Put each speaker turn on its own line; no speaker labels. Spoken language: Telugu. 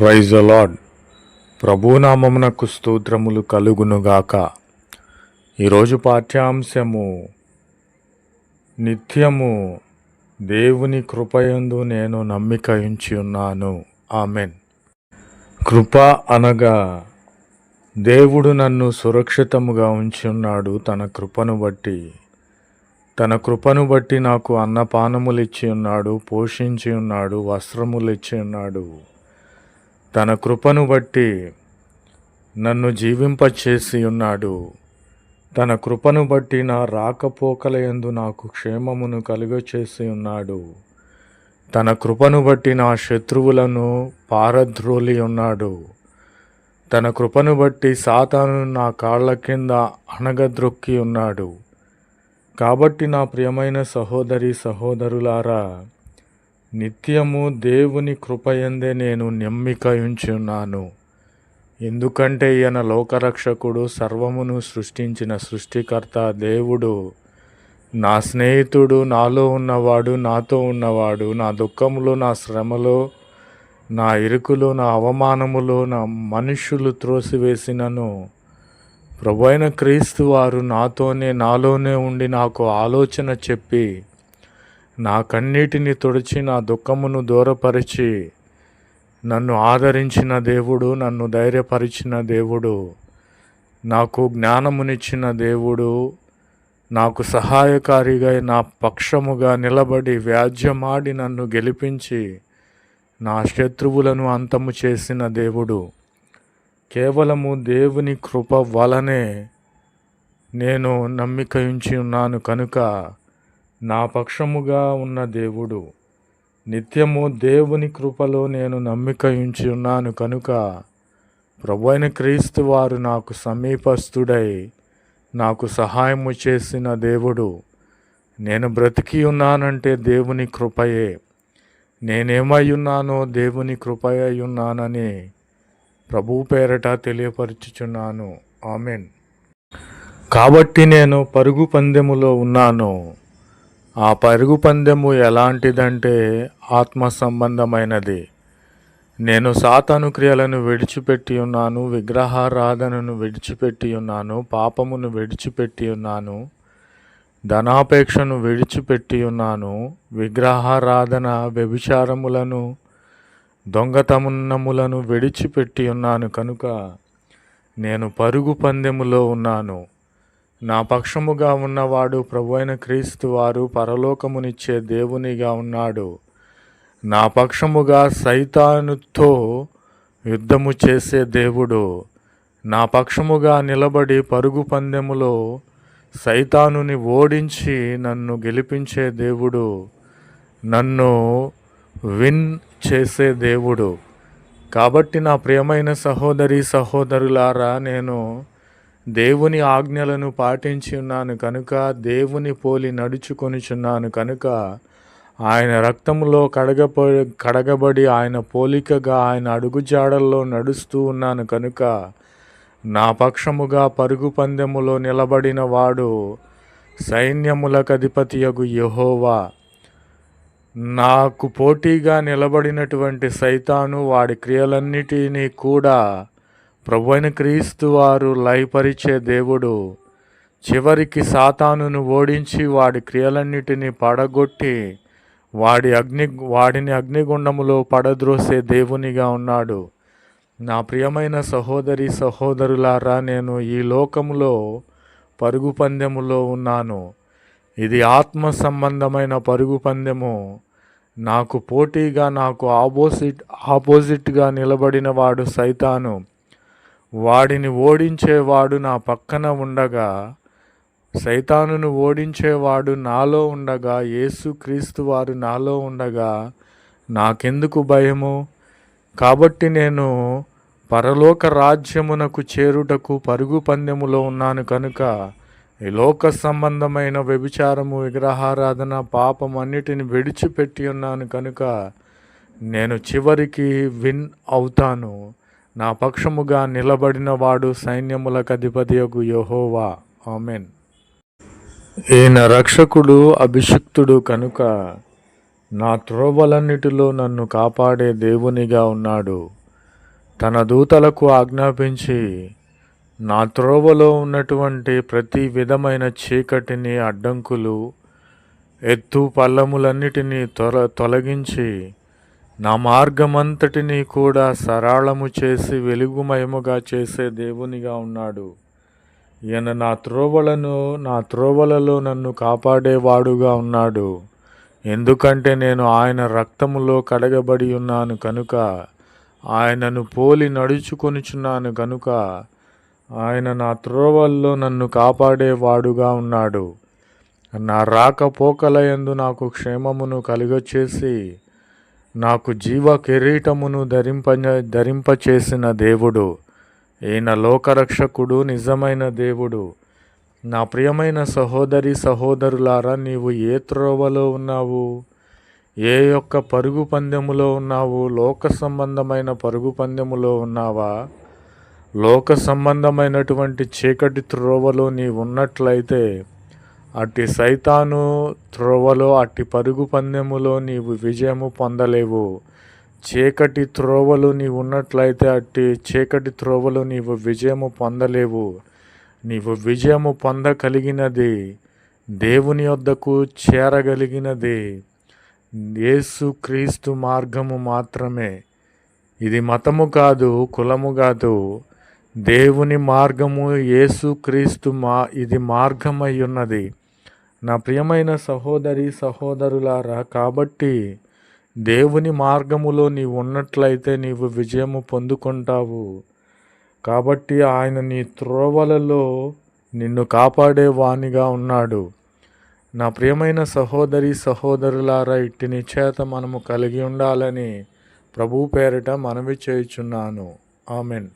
Praise the lord. ప్రభునామమునకు స్తోత్రములు కలుగునుగాక. ఈరోజు పాఠ్యాంశము నిత్యము దేవుని కృపయందు నేను నమ్మిక ఉంచి ఉన్నాను. ఆమెన్. కృప అనగా దేవుడు నన్ను సురక్షితముగా ఉంచి ఉన్నాడు. తన కృపను బట్టి నాకు అన్నపానములు ఇచ్చి ఉన్నాడు, పోషించి ఉన్నాడు, వస్త్రములు ఇచ్చి ఉన్నాడు. తన కృపను బట్టి నన్ను జీవింపచేసి ఉన్నాడు. తన కృపను బట్టి నా రాకపోకలయందు నాకు క్షేమమును కలుగచేసి ఉన్నాడు. తన కృపను బట్టి నా శత్రువులను పారద్రోలి ఉన్నాడు. తన కృపను బట్టి సాతాను నా కాళ్ళ కింద అణగద్రొక్కి ఉన్నాడు. కాబట్టి నా ప్రియమైన సహోదరి సహోదరులారా, నిత్యము దేవుని కృపయందే నేను నమ్మిక ఉంచి ఉన్నాను. ఎందుకంటే ఈయన లోకరక్షకుడు, సర్వమును సృష్టించిన సృష్టికర్త దేవుడు, నా స్నేహితుడు, నాలో ఉన్నవాడు, నాతో ఉన్నవాడు. నా దుఃఖములో, నా శ్రమలో, నా ఇరుకులో, నా అవమానములో నా మనుషులు త్రోసివేసినను ప్రభువైన క్రీస్తు వారు నాలోనే ఉండి నాకు ఆలోచన చెప్పి నా కన్నీటిని తుడిచి నా దుఃఖమును దూరపరిచి నన్ను ఆదరించిన దేవుడు, నన్ను ధైర్యపరిచిన దేవుడు, నాకు జ్ఞానమునిచ్చిన దేవుడు, నాకు సహాయకారిగా నా పక్షముగా నిలబడి వ్యాజ్యమాడి నన్ను గెలిపించి నా శత్రువులను అంతము చేసిన దేవుడు. కేవలము దేవుని కృప వలనే నేను నమ్మిక ఉంచి ఉన్నాను కనుక నా పక్షముగా ఉన్న దేవుడు, నిత్యము దేవుని కృపలో నేను నమ్మిక ఉంచి ఉన్నాను కనుక ప్రభువైన క్రీస్తు వారు నాకు సమీపస్థుడై నాకు సహాయము చేసిన దేవుడు. నేను బ్రతికి ఉన్నానంటే దేవుని కృపయే. నేనేమై ఉన్నానో దేవుని కృపయై ఉన్నానని ప్రభు పేరట తెలియపరచుచున్నాను. ఆమెన్. కాబట్టి నేను పరుగు పందెములో ఉన్నాను. ఆ పరుగు పందెము ఎలాంటిదంటే ఆత్మ సంబంధమైనది. నేను సాతాను క్రియలను విడిచిపెట్టి ఉన్నాను, విగ్రహారాధనను విడిచిపెట్టి ఉన్నాను, పాపమును విడిచిపెట్టి ఉన్నాను, ధనాపేక్షను విడిచిపెట్టి ఉన్నాను, విగ్రహారాధన, వ్యభిచారములను, దొంగతనములను విడిచిపెట్టి ఉన్నాను కనుక నేను పరుగు పందెములో ఉన్నాను. నా పక్షముగా ఉన్నవాడు ప్రభువైన క్రీస్తు వారు పరలోకమునిచ్చే దేవునిగా ఉన్నాడు. నా పక్షముగా సైతానుతో యుద్ధము చేసే దేవుడు, నా పక్షముగా నిలబడి పరుగు పందెములో సైతానుని ఓడించి నన్ను గెలిపించే దేవుడు, నన్ను విన్ చేసే దేవుడు. కాబట్టి నా ప్రియమైన సహోదరి సహోదరులారా, నేను దేవుని ఆజ్ఞలను పాటించి ఉన్నాను కనుక, దేవుని పోలి నడుచుకొనిచున్నాను కనుక, ఆయన రక్తములో కడగబడి ఆయన పోలికగా ఆయన అడుగుజాడల్లో నడుస్తూ ఉన్నాను కనుక నా పక్షముగా పరుగు పందెములో నిలబడిన వాడు సైన్యములకు అధిపతియగు యెహోవా. నాకు పోటీగా నిలబడినటువంటి సైతాను, వాడి క్రియలన్నిటినీ కూడా ప్రభువైన క్రీస్తు వారు లయపరిచే దేవుడు. చివరికి సాతానును ఓడించి వాడి క్రియలన్నిటినీ పడగొట్టి వాడిని అగ్నిగుండములో పడద్రోసే దేవునిగా ఉన్నాడు. నా ప్రియమైన సహోదరి సహోదరులారా, నేను ఈ లోకములో పరుగు పందెములో ఉన్నాను. ఇది ఆత్మ సంబంధమైన పరుగు పందెము. నాకు పోటీగా, నాకు ఆపోజిట్గా నిలబడిన వాడు సైతాను. వాడిని ఓడించేవాడు నా పక్కన ఉండగా, సైతానును ఓడించేవాడు నాలో ఉండగా, యేసుక్రీస్తు వారు నాలో ఉండగా నాకెందుకు భయము? కాబట్టి నేను పరలోక రాజ్యమునకు చేరుటకు పరుగు పందెములో ఉన్నాను కనుక ఈ లోక సంబంధమైన వ్యభిచారము, విగ్రహారాధన, పాపం అన్నిటిని విడిచిపెట్టి ఉన్నాను కనుక నేను చివరికి విన్ అవుతాను. నా పక్షముగా నిలబడిన వాడు సైన్యములకు అధిపతియగు యెహోవా. ఆమెన్. ఈయన రక్షకుడు, అభిషిక్తుడు కనుక నా త్రోవలన్నిటిలో నన్ను కాపాడే దేవునిగా ఉన్నాడు. తన దూతలకు ఆజ్ఞాపించి నా త్రోవలో ఉన్నటువంటి ప్రతి విధమైన చీకటిని, అడ్డంకులు, ఎత్తు పల్లములన్నిటినీ తొలగించి నా మార్గమంతటినీ కూడా సరళము చేసి వెలుగుమయముగా చేసే దేవునిగా ఉన్నాడు. ఈయన నా త్రోవలలో నన్ను కాపాడేవాడుగా ఉన్నాడు. ఎందుకంటే నేను ఆయన రక్తములో కడగబడి ఉన్నాను కనుక, ఆయనను పోలి నడుచుకొనుచున్నాను కనుక, ఆయన నా త్రోవల్లో నన్ను కాపాడేవాడుగా ఉన్నాడు. నా రాకపోకలయందు నాకు క్షేమమును కలుగచేసి నాకు జీవ కిరీటమును ధరింపచేసిన దేవుడు. ఈయన లోకరక్షకుడు, నిజమైన దేవుడు. నా ప్రియమైన సహోదరి సహోదరులారా, నీవు ఏ త్రోవలో ఉన్నావు? ఏ యొక్క పరుగు పందెములో ఉన్నావు? లోక సంబంధమైన పరుగు పందెములో ఉన్నావా? లోక సంబంధమైనటువంటి చీకటి త్రోవలో నీవు ఉన్నట్లయితే, అట్టి సైతాను త్రోవలో, అట్టి పరుగు పందెములో నీవు విజయము పొందలేవు. చీకటి త్రోవలు నీవు ఉన్నట్లయితే అట్టి చీకటి త్రోవలు నీవు విజయము పొందలేవు. నీవు విజయము పొందగలిగినది, దేవుని యొద్దకు చేరగలిగినది యేసు క్రీస్తు మార్గము మాత్రమే. ఇది మతము కాదు, కులము కాదు, దేవుని మార్గము యేసు క్రీస్తు ఇది మార్గమై ఉన్నది. నా ప్రియమైన సహోదరి సహోదరులారా, కాబట్టి దేవుని మార్గములో నీవు ఉన్నట్లయితే నీవు విజయము పొందుకుంటావు. కాబట్టి ఆయన నీ త్రోవలలో నిన్ను కాపాడే వానిగా ఉన్నాడు. నా ప్రియమైన సహోదరి సహోదరులారా, ఇట్టి నిశ్చయత మనము కలిగి ఉండాలని ప్రభువు పేరిట మనవి చేయుచున్నాను. ఆమెన్.